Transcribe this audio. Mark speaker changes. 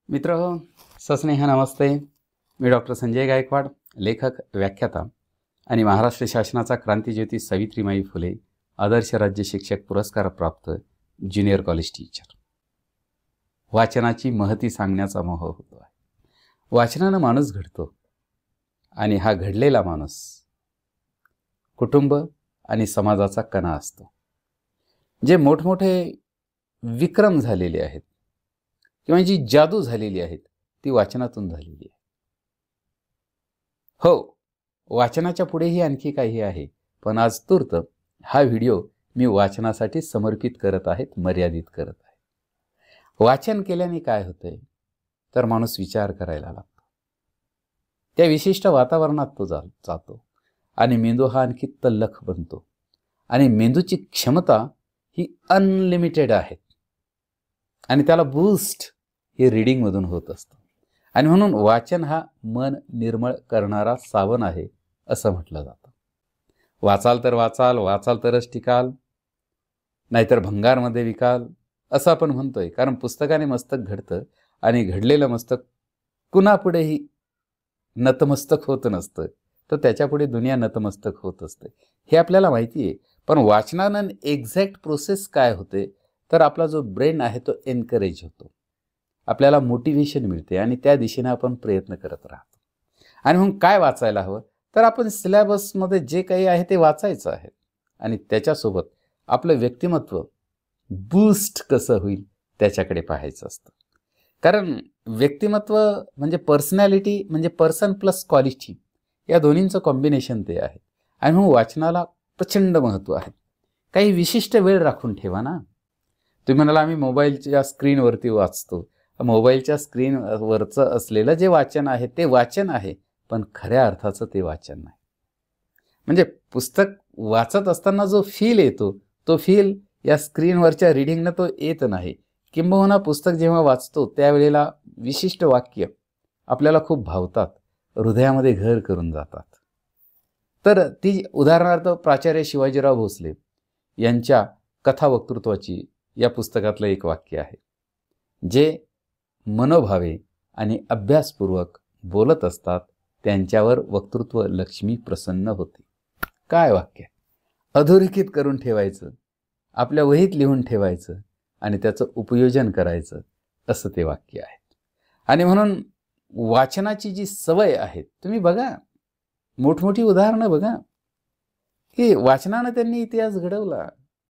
Speaker 1: मित्र सस्नेह नमस्ते. मी डॉक्टर संजय गायकवाड, लेखक, व्याख्याता आणि महाराष्ट्र शासनाचा क्रांतिज्योती सावित्रीबाई फुले आदर्श राज्य शिक्षक पुरस्कार प्राप्त ज्युनियर कॉलेज टीचर. वाचनाची महती सांगण्याचा मोह होतो आहे. वाचनानं माणूस घडतो आणि हा घडलेला माणूस कुटुंब आणि समाजाचा कणा असतो. जे मोठमोठे विक्रम झालेले आहेत किंवा जी जादू झालेली आहेत ती वाचनातून झालेली आहे. हो, वाचनाच्या पुढेही आणखी काही आहे, पण आज तूर्त हा व्हिडिओ मी वाचनासाठी समर्पित करत आहेत, मर्यादित करत आहे. वाचन केल्याने काय होतंय तर माणूस विचार करायला लागतो. त्या विशिष्ट वातावरणात तो जातो आणि मेंदू हा आणखी तल्लख बनतो आणि मेंदूची क्षमता ही अनलिमिटेड आहे आणि त्याला बूस्ट हे रीडिंगमधून होत असतं. आणि म्हणून वाचन हा मन निर्मळ करणारा सावन आहे असं म्हटलं जातं. वाचाल तर वाचाल, वाचाल तरच टिकाल, नाहीतर भंगारमध्ये विकाल असं आपण म्हणतोय. कारण पुस्तकाने मस्तक घडतं आणि घडलेलं मस्तक कुणापुढेही नतमस्तक होत नसतं, तर त्याच्यापुढे दुनिया नतमस्तक होत असते हे आपल्याला माहिती आहे. पण वाचनानं एक्झॅक्ट प्रोसेस काय होते तर आपला जो ब्रेन आहे तो एनकरेज होतो, आपल्याला मोटिवेशन मिळते आणि त्या दिशेने आपण प्रयत्न करत राहतो. आणि मग काय वाचायला हवं तर आपण सिलेबसमध्ये जे काही आहे ते वाचायचं आहे आणि त्याच्यासोबत आपलं व्यक्तिमत्व बूस्ट कसं होईल त्याच्याकडे पाहायचं असतं. कारण व्यक्तिमत्व म्हणजे पर्सनॅलिटी म्हणजे पर्सन प्लस क्वालिटी या दोन्हींचं कॉम्बिनेशन ते आहे. आणि मग वाचनाला प्रचंड महत्त्व आहे. काही विशिष्ट वेळ राखून ठेवा ना. तुम्ही म्हणाला आम्ही मोबाईलच्या स्क्रीनवरती वाचतो. मोबाईलच्या स्क्रीनवरचं असलेलं जे वाचन आहे ते वाचन आहे, पण खऱ्या अर्थाचं ते वाचन नाही. म्हणजे पुस्तक वाचत असताना जो फील येतो तो फील या स्क्रीनवरच्या रीडिंगनं तो येत नाही. किंबहुना पुस्तक जेव्हा वाचतो त्यावेळेला विशिष्ट वाक्य आपल्याला खूप भावतात, हृदयामध्ये घर करून जातात. तर ती उदाहरणार्थ प्राचार्य शिवाजीराव भोसले यांच्या कथा वक्तृत्वाची या पुस्तकातलं एक वाक्य आहे, जे मनोभावे आणि अभ्यासपूर्वक बोलत असतात त्यांच्यावर वक्तृत्व लक्ष्मी प्रसन्न होते. काय वाक्य! अधोरेखित करून ठेवायचं, आपल्या वहीत लिहून ठेवायचं आणि त्याचं उपयोजन करायचं असं ते वाक्य आहे. आणि म्हणून वाचनाची जी सवय आहे, तुम्ही बघा मोठमोठी उदाहरणं बघा की वाचनानं त्यांनी इतिहास घडवला.